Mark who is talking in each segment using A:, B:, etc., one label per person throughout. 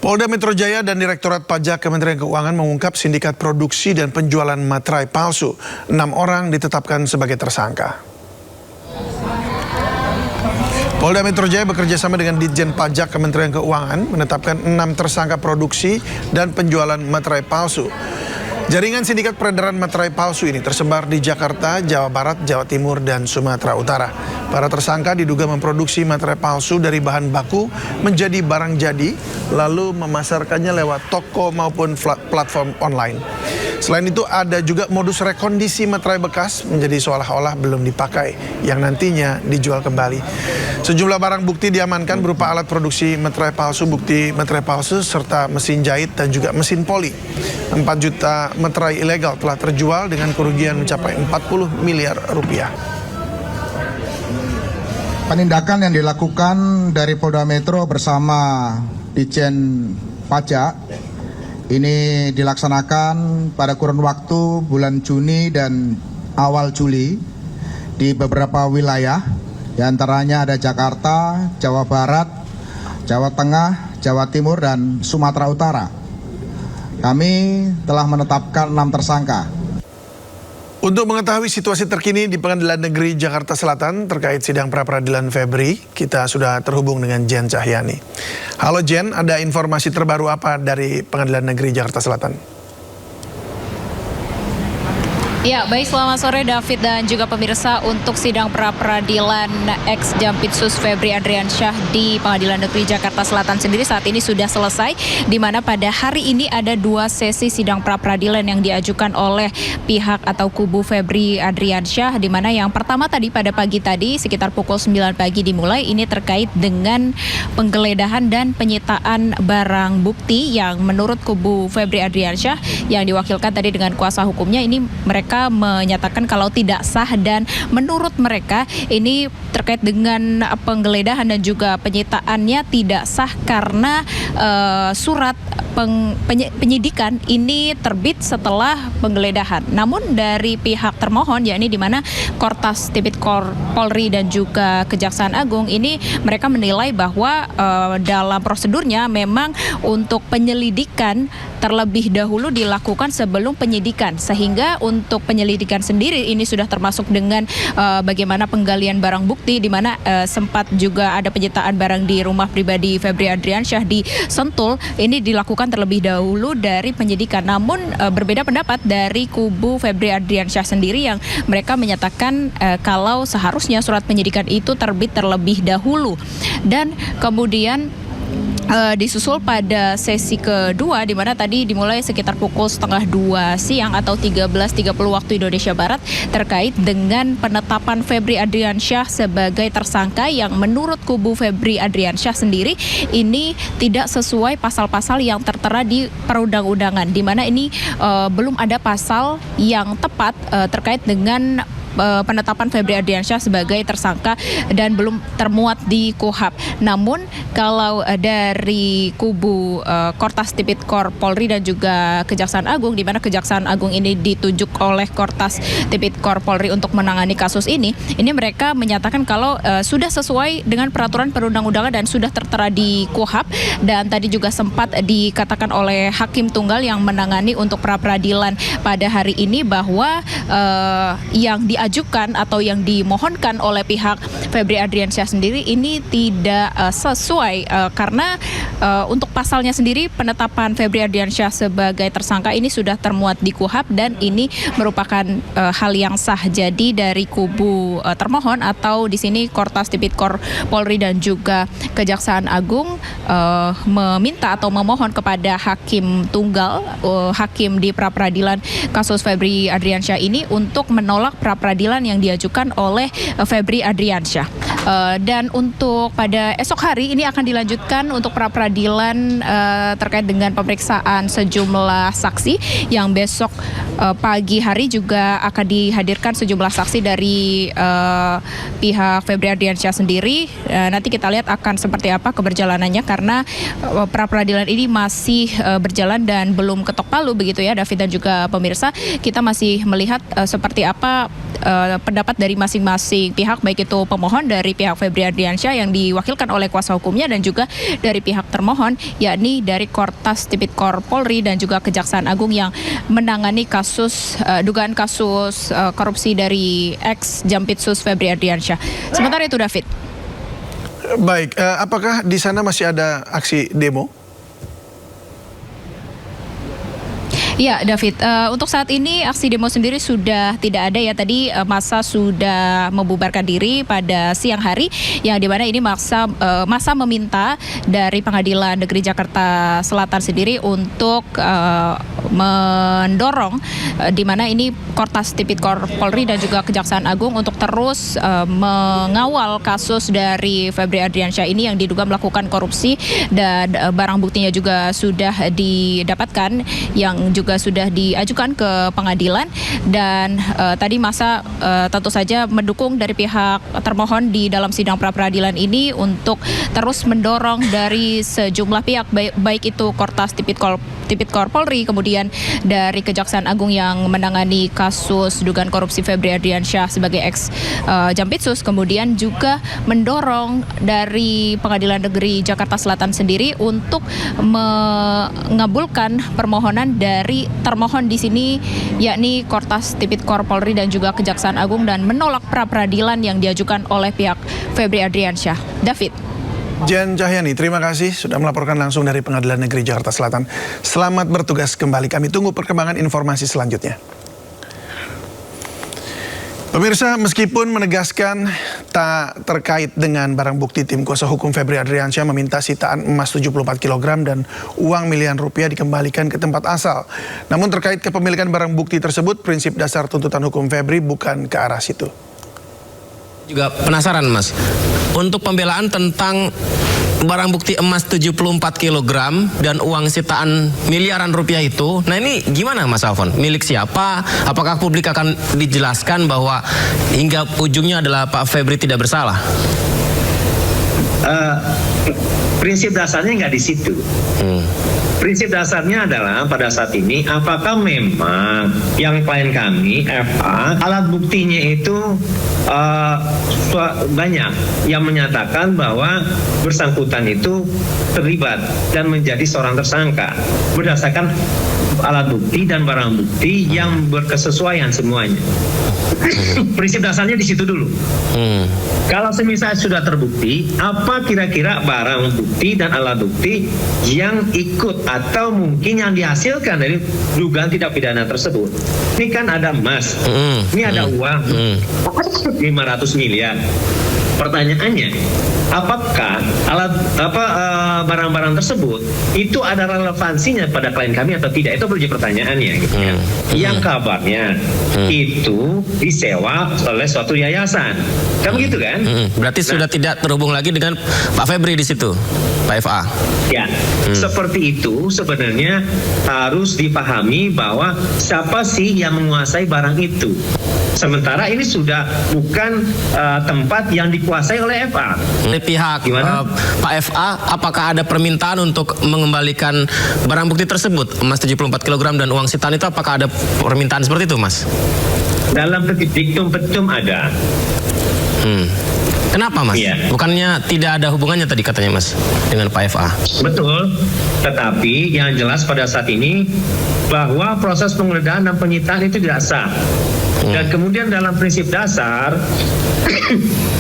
A: Polda Metro Jaya dan Direktorat Pajak Kementerian Keuangan mengungkap sindikat produksi dan penjualan materai palsu. 6 orang ditetapkan sebagai tersangka. Polda Metro Jaya bekerjasama dengan Ditjen Pajak Kementerian Keuangan menetapkan 6 tersangka produksi dan penjualan materai palsu. Jaringan sindikat peredaran materai palsu ini tersebar di Jakarta, Jawa Barat, Jawa Timur, dan Sumatera Utara. Para tersangka diduga memproduksi materai palsu dari bahan baku menjadi barang jadi, lalu memasarkannya lewat toko maupun platform online. Selain itu ada juga modus rekondisi materai bekas menjadi seolah-olah belum dipakai yang nantinya dijual kembali. Sejumlah barang bukti diamankan berupa alat produksi materai palsu, bukti materai palsu, serta mesin jahit dan juga mesin poli. 4 juta materai ilegal telah terjual dengan kerugian mencapai 40 miliar rupiah.
B: Penindakan yang dilakukan dari Polda Metro bersama Ditjen Pajak ini dilaksanakan pada kurun waktu bulan Juni dan awal Juli di beberapa wilayah, di antaranya ada Jakarta, Jawa Barat, Jawa Tengah, Jawa Timur, dan Sumatera Utara. Kami telah menetapkan 6 tersangka.
A: Untuk mengetahui situasi terkini di Pengadilan Negeri Jakarta Selatan terkait sidang pra-peradilan Febri, kita sudah terhubung dengan Jen Cahyani. Halo Jen, ada informasi terbaru apa dari Pengadilan Negeri Jakarta Selatan?
C: Ya, baik, selamat sore David dan juga pemirsa. Untuk sidang pra-peradilan ex Jampitsus Febri Adriansyah di Pengadilan Negeri Jakarta Selatan sendiri saat ini sudah selesai, di mana pada hari ini ada 2 sesi sidang pra-peradilan yang diajukan oleh pihak atau kubu Febri Adriansyah, di mana yang pertama tadi pada pagi tadi sekitar pukul 9 pagi dimulai, ini terkait dengan penggeledahan dan penyitaan barang bukti yang menurut kubu Febri Adriansyah yang diwakilkan tadi dengan kuasa hukumnya, ini mereka menyatakan kalau tidak sah dan menurut mereka ini terkait dengan penggeledahan dan juga penyitaannya tidak sah karena surat penyidikan ini terbit setelah penggeledahan. Namun dari pihak termohon, yakni di mana Kortas Tipikor Polri dan juga Kejaksaan Agung, ini mereka menilai bahwa dalam prosedurnya memang untuk penyelidikan terlebih dahulu dilakukan sebelum penyidikan, sehingga untuk penyelidikan sendiri ini sudah termasuk dengan bagaimana penggalian barang bukti, di mana sempat juga ada penyitaan barang di rumah pribadi Febri Adriansyah di Sentul, ini dilakukan terlebih dahulu dari penyidikan. Namun berbeda pendapat dari kubu Febri Adriansyah sendiri yang mereka menyatakan kalau seharusnya surat penyidikan itu terbit terlebih dahulu. Dan kemudian disusul pada sesi kedua, di mana tadi dimulai sekitar pukul 1:30 siang atau 13.30 waktu Indonesia Barat, terkait dengan penetapan Febri Adriansyah sebagai tersangka yang menurut kubu Febri Adriansyah sendiri ini tidak sesuai pasal-pasal yang tertera di perundang-undangan, di mana ini belum ada pasal yang tepat terkait dengan penetapan Febri Adriansyah sebagai tersangka dan belum termuat di KUHP. Namun kalau dari kubu Kortas Tipikor Polri dan juga Kejaksaan Agung, di mana Kejaksaan Agung ini ditunjuk oleh Kortas Tipikor Polri untuk menangani kasus ini mereka menyatakan kalau sudah sesuai dengan peraturan perundang-undangan dan sudah tertera di KUHP. Dan tadi juga sempat dikatakan oleh Hakim Tunggal yang menangani untuk pra-peradilan pada hari ini bahwa yang diajukan atau yang dimohonkan oleh pihak Febri Adriansyah sendiri ini tidak sesuai karena untuk pasalnya sendiri penetapan Febri Adriansyah sebagai tersangka ini sudah termuat di KUHP dan ini merupakan hal yang sah. Jadi dari kubu termohon atau di sini Kortas Tipikor Polri dan juga Kejaksaan Agung meminta atau memohon kepada Hakim Tunggal, hakim di pra-peradilan kasus Febri Adriansyah ini untuk menolak pra-peradilan yang diajukan oleh Febri Adriansyah. Dan untuk pada esok hari ini akan dilanjutkan untuk pra-peradilan terkait dengan pemeriksaan sejumlah saksi yang besok pagi hari juga akan dihadirkan sejumlah saksi dari pihak Febri Adriansyah sendiri. Nanti kita lihat akan seperti apa keberjalanannya karena pra-peradilan ini masih berjalan dan belum ketok palu begitu ya David dan juga pemirsa. Kita masih melihat seperti apa pendapat dari masing-masing pihak, baik itu pemohon dari dari pihak Febri Ardiansyah yang diwakilkan oleh kuasa hukumnya dan juga dari pihak termohon, yakni dari Kortas Tipikor Polri dan juga Kejaksaan Agung yang menangani kasus dugaan kasus korupsi dari ex Jampitsus Febri Ardiansyah. Sementara itu, David.
A: Baik, apakah di sana masih ada aksi demo?
C: Ya, David, untuk saat ini aksi demo sendiri sudah tidak ada ya. Tadi massa sudah membubarkan diri pada siang hari, yang dimana ini massa meminta dari Pengadilan Negeri Jakarta Selatan sendiri untuk mendorong di mana ini Kortas Tipikor Polri dan juga Kejaksaan Agung untuk terus mengawal kasus dari Febri Ardiansyah ini yang diduga melakukan korupsi, dan barang buktinya juga sudah didapatkan yang juga sudah diajukan ke pengadilan. Dan tadi massa tentu saja mendukung dari pihak termohon di dalam sidang pra-peradilan ini untuk terus mendorong dari sejumlah pihak, baik itu Kortas Tipikor Polri, kemudian dari Kejaksaan Agung yang menangani kasus dugaan korupsi Febri Ardiansyah sebagai ex Jampitsus, kemudian juga mendorong dari Pengadilan Negeri Jakarta Selatan sendiri untuk mengabulkan permohonan dari termohon di sini, yakni Kortas Tipikor Polri dan juga Kejaksaan Agung, dan menolak pra-peradilan yang diajukan oleh pihak Febri Ardiansyah. David.
A: Jen Cahyani, terima kasih sudah melaporkan langsung dari Pengadilan Negeri Jakarta Selatan. Selamat bertugas kembali. Kami tunggu perkembangan informasi selanjutnya. Pemirsa, meskipun menegaskan tak terkait dengan barang bukti, tim kuasa hukum Febri Ardiansyah meminta sitaan emas 74 kg dan uang miliaran rupiah dikembalikan ke tempat asal. Namun terkait kepemilikan barang bukti tersebut, prinsip dasar tuntutan hukum Febri bukan ke arah situ.
D: Juga penasaran, Mas, untuk pembelaan tentang barang bukti emas 74 kg dan uang sitaan miliaran rupiah itu, nah ini gimana Mas Alfon? Milik siapa? Apakah publik akan dijelaskan bahwa hingga ujungnya adalah Pak Febri tidak bersalah?
E: Prinsip dasarnya nggak di situ. Prinsip dasarnya adalah pada saat ini apakah memang yang klien kami FA alat buktinya itu banyak yang menyatakan bahwa bersangkutan itu terlibat dan menjadi seorang tersangka berdasarkan alat bukti dan barang bukti yang berkesesuaian semuanya. Prinsip dasarnya di situ dulu. Kalau semisal sudah terbukti, apa kira-kira barang bukti dan alat bukti yang ikut atau mungkin yang dihasilkan dari dugaan tindak pidana tersebut? Ini kan ada emas, ini ada uang 500 miliar. Pertanyaannya, apakah barang-barang tersebut itu ada relevansinya pada klien kami atau tidak? Itu menjadi pertanyaannya. Gitu ya. Yang kabarnya itu disewa oleh suatu yayasan, kan begitu kan?
D: Berarti sudah tidak terhubung lagi dengan Pak Febri di situ, Pak FA.
E: Ya, seperti itu sebenarnya harus dipahami bahwa siapa sih yang menguasai barang itu. Sementara ini sudah bukan tempat yang dikuasai oleh FA.
D: Dari pihak Pak FA, apakah ada permintaan untuk mengembalikan barang bukti tersebut, emas 74 kg dan uang sitaan itu, apakah ada permintaan seperti itu, Mas?
E: Dalam petitum ada.
D: Kenapa, Mas?
E: Iya.
D: Bukannya tidak ada hubungannya tadi katanya, Mas, dengan Pak FA?
E: Betul, tetapi yang jelas pada saat ini bahwa proses penggeledahan dan penyitaan itu tidak sah. Dan kemudian dalam prinsip dasar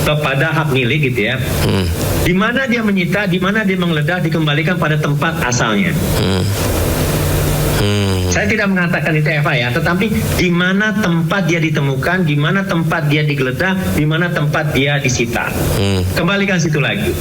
E: kepada hak milik gitu ya, di mana dia menyita, di mana dia menggeledah, dikembalikan pada tempat asalnya. Saya tidak mengatakan itu Eva ya, tetapi di mana tempat dia ditemukan, di mana tempat dia digeledah, di mana tempat dia disita. Kembalikan situ lagi.